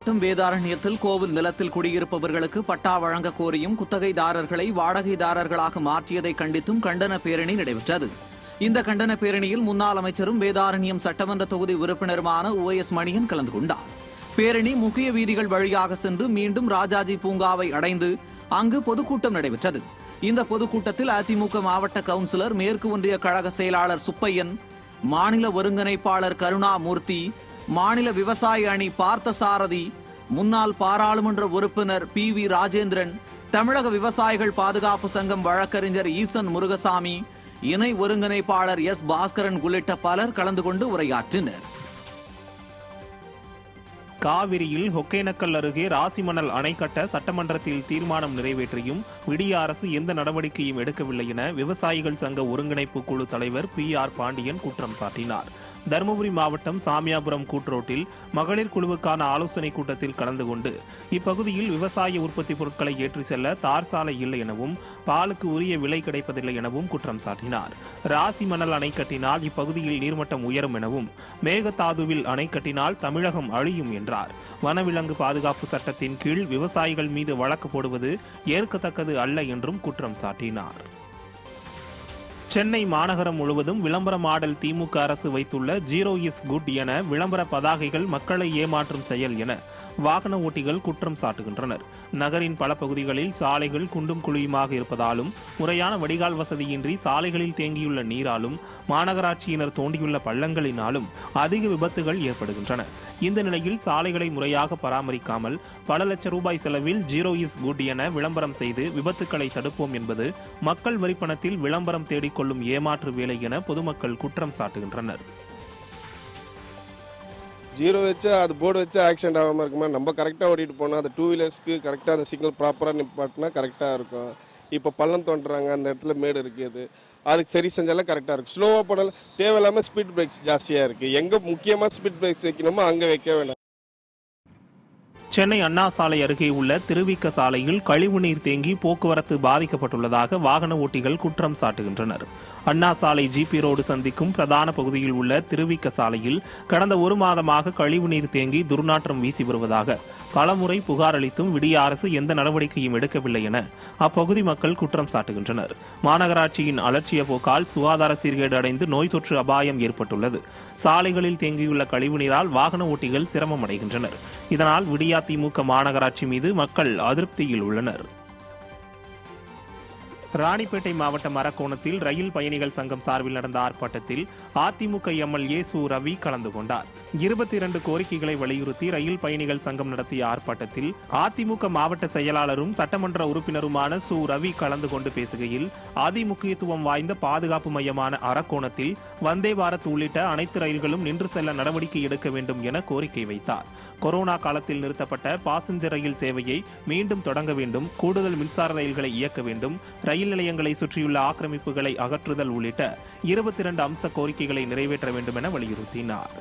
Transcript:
மாவட்டம் வேதாரண்யத்தில் கோவில் நிலத்தில் குடியிருப்பவர்களுக்கு பட்டா வழங்க கோரியும் குத்தகைதாரர்களை வாடகைதாரர்களாக மாற்றியதை கண்டித்தும் கண்டன பேரணி நடைபெற்றது. இந்த கண்டன பேரணியில் முன்னாள் அமைச்சரும் வேதாரண்யம் சட்டமன்ற தொகுதி உறுப்பினருமான OS மணியன் கலந்து கொண்டார். பேரணி முக்கிய வீதிகள் வழியாக சென்று மீண்டும் ராஜாஜி பூங்காவை அடைந்து அங்கு பொதுக்கூட்டம் நடைபெற்றது. இந்த பொதுக்கூட்டத்தில் அதிமுக மாவட்ட கவுன்சிலர், மேற்கு ஒன்றிய கழக செயலாளர் சுப்பையன், மாநில ஒருங்கிணைப்பாளர் கருணாமூர்த்தி, மாநில விவசாய அணி பார்த்தசாரதி, முன்னாள் பாராளுமன்ற உறுப்பினர் PV ராஜேந்திரன், தமிழக விவசாயிகள் பாதுகாப்பு சங்கம் வழக்கறிஞர் ஈசன் முருகசாமி, இணை ஒருங்கிணைப்பாளர் S பாஸ்கரன் உள்ளிட்ட பலர் கலந்து கொண்டு உரையாற்றினர். காவிரியில் ஒகேனக்கல் அருகே ராசிமணல் அணை கட்ட சட்டமன்றத்தில் தீர்மானம் நிறைவேற்றியும் விடிய அரசு எந்த நடவடிக்கையும் எடுக்கவில்லை என விவசாயிகள் சங்க ஒருங்கிணைப்பு குழு தலைவர் PR பாண்டியன் குற்றம் சாட்டினார். தருமபுரி மாவட்டம் சாமியாபுரம் கூட்ரோட்டில் மகளிர் குழுவுக்கான ஆலோசனை கூட்டத்தில் கலந்து கொண்டு இப்பகுதியில் விவசாய உற்பத்தி பொருட்களை ஏற்றி செல்ல தார் சாலை இல்லை எனவும் பாலுக்கு உரிய விலை கிடைப்பதில்லை எனவும் குற்றம் சாட்டினார். ராசி மணல் அணை கட்டினால் இப்பகுதியில் நீர்மட்டம் உயரும் எனவும் மேகதாதுவில் அணை கட்டினால் தமிழகம் அழியும் என்றார். வனவிலங்கு பாதுகாப்பு சட்டத்தின் கீழ் விவசாயிகள் மீது வழக்கு போடுவது ஏற்கத்தக்கது அல்ல என்றும் குற்றம் சாட்டினார். சென்னை மாநகரம் முழுவதும் விளம்பர மாடல் திமுக அரசு வைத்துள்ள ஜீரோ இஸ் குட் என விளம்பர பதாகைகள் மக்களை ஏமாற்றும் செயல் என வாகன ஓட்டிகள் குற்றம் சாட்டுகின்றனர். நகரின் பல பகுதிகளில் சாலைகள் குண்டும் குழியுமாக இருப்பதாலும் முறையான வடிகால் வசதியின்றி சாலைகளில் தேங்கியுள்ள நீராலும் மாநகராட்சியினர் தோண்டியுள்ள பள்ளங்களினாலும் அதிக விபத்துகள் ஏற்படுகின்றன. இந்த நிலையில் சாலைகளை முறையாக பராமரிக்காமல் பல லட்சம் ரூபாய் செலவில் ஜீரோ இஸ் குட் என விளம்பரம் செய்து விபத்துக்களை தடுப்போம் என்பது மக்கள் வரிப்பணத்தில் விளம்பரம் தேடிக்கொள்ளும் ஏமாற்று வேலை என பொதுமக்கள் குற்றம் சாட்டுகின்றனர். ஜீரோ வச்சா அது போர்டு வச்சா ஆக்சிடென்ட் ஆகாமல் இருக்குமா? நம்ம கரெக்டாக ஓட்டிகிட்டு போனால் அந்த 2 வீலர்ஸ்க்கு கரெக்டாக அந்த சிக்னல் ப்ராப்பராக நிப்பாட்டினா கரெக்டாக இருக்கும். இப்போ பள்ளம் தோன்றுறாங்க, அந்த இடத்துல மேடு இருக்குது, அதுக்கு சரி செஞ்சாலும் கரெக்டாக இருக்கும். ஸ்லோவாக போனாலும் தேவையில்லாமல் ஸ்பீட் பிரேக்ஸ் ஜாஸ்தியாக இருக்குது. எங்கே முக்கியமாக ஸ்பீட் பிரேக்ஸ் வைக்கணுமோ அங்கே வைக்க வேண்டாம். சென்னை அண்ணா சாலை அருகே உள்ள திருவிக்க சாலையில் கழிவுநீர் தேங்கி போக்குவரத்து பாதிக்கப்பட்டுள்ளதாக வாகன ஓட்டிகள் குற்றம் சாட்டுகின்றனர். அண்ணா சாலை GP ரோடு சந்திக்கும் பிரதான பகுதியில் உள்ள திருவிக்க சாலையில் கடந்த 1 மாதமாக கழிவுநீர் தேங்கி துர்நாற்றம் வீசி வருவதாக பலமுறை புகார் அளித்தும் விடிய அரசு எந்த நடவடிக்கையும் எடுக்கவில்லை என அப்பகுதி மக்கள் குற்றம் சாட்டுகின்றனர். மாநகராட்சியின் அலட்சிய போக்கால் சுகாதார சீர்கேடு அடைந்து நோய் தொற்று அபாயம் ஏற்பட்டுள்ளது. சாலைகளில் தேங்கியுள்ள கழிவுநீரால் வாகன ஓட்டிகள் சிரமம் அடைகின்றனர். இதனால் விடிய திமுக மாநகராட்சி மீது மக்கள் அதிருப்தியில் உள்ளனர். ராணிப்பேட்டை மாவட்டம் அரக்கோணத்தில் ரயில் பயணிகள் சங்கம் சார்பில் நடந்த ஆர்ப்பாட்டத்தில் அதிமுக MLA சு ரவி கலந்து கொண்டார். 22 கோரிக்கைகளை வலியுறுத்தி ரயில் பயணிகள் சங்கம் நடத்திய ஆர்ப்பாட்டத்தில் அதிமுக மாவட்ட செயலாளரும் சட்டமன்ற உறுப்பினருமான சு ரவி கலந்து கொண்டு பேசுகையில் அதிமுக்கியத்துவம் வாய்ந்த பாதுகாப்பு மையமான அரக்கோணத்தில் வந்தே பாரத் உள்ளிட்ட அனைத்து ரயில்களும் நின்று செல்ல நடவடிக்கை எடுக்க வேண்டும் என கோரிக்கை வைத்தார். கொரோனா காலத்தில் நிறுத்தப்பட்ட பாசஞ்சர் ரயில் சேவையை மீண்டும் தொடங்க வேண்டும், கூடுதல் மின்சார ரயில்களை இயக்க வேண்டும், ரயில் நிலையங்களை சுற்றியுள்ள ஆக்கிரமிப்புகளை அகற்றுதல் உள்ளிட்ட 22 அம்ச கோரிக்கைகளை நிறைவேற்ற வேண்டும் என வலியுறுத்தினார்.